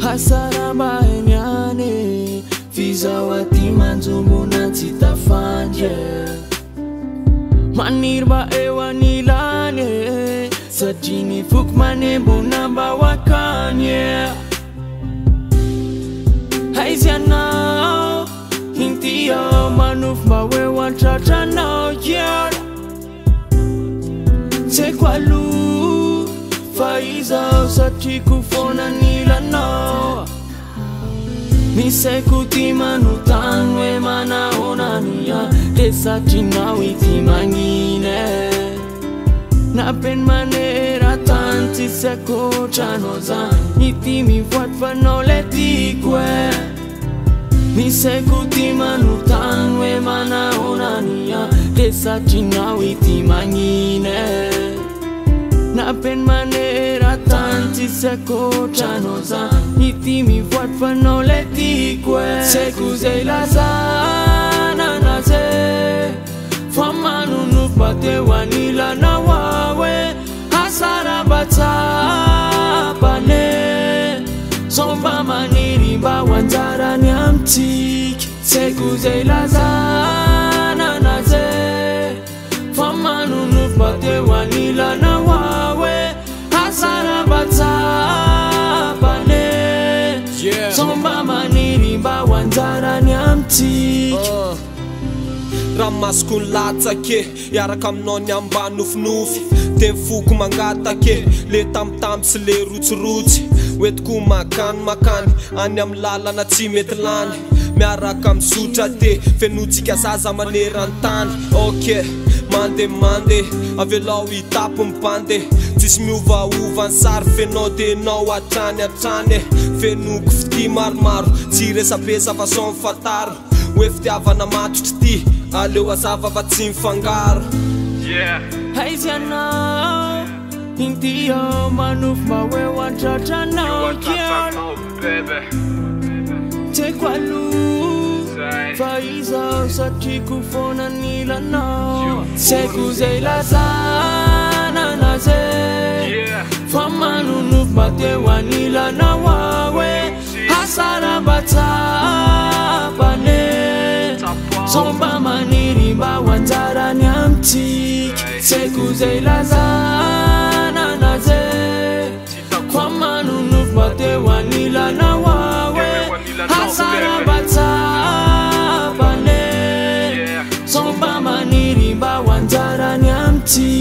hasaramba enyane fizawati manzomona tsy tafandry manirba eo anilany satria ny foko manembona mba wakany aizy anao intiao manofo mba hoe hoantratranao tseko aloha fa izao satria kofona nilanao misaiko ty manotany hoe manahonania de satrinao ity magnine napeny maneran-tany tsisy akoatranao zany ity mivoaty fanao le tiako misaiko ty manotany hoe manahonania de satrinao ity magnine napeny maneran-tany tsisy akoatranao zany ity mivoaty fanao le tiako saiko zay lazana naze fa manonofo mba teo anilanao awe hasarabatsapane somba maniry mba hoanjarany amitsika saiko zay lazana naze fa manonofo mba teo anilanao awe hasarabatsapane somba maniry mba hoanjarany amitsika raha masoko ny latsake iaraka aminao ny amba nofinofy de foko mangatake le tambitamby sy le rotsirotsy hoetiko makany any amin'ny lalana tsy mety lany miaraka misotra te fenotsika zaza maneran-tany ok mande avelao itapo mipande tsisy miovaova ny sary fenao de nao atrany fenoko fity maromaro tsy resabesa fa so mifataro hoe fitiavana matotry ty aleo azava fa tsy mifangaro aizy anao intiao manofo mba hoe hoantratranao tseko aloha fa izao satria kofona nilanao saiko zay lazana naze fa manonofo mba teo anilanao awe hasarabatsapane somba maniry mba hoanjarany amitsika saiko zay lazana naze fa manonofo mba teo anilanao awe hasarabatsapane somba maniry mba hoanjarany amitsika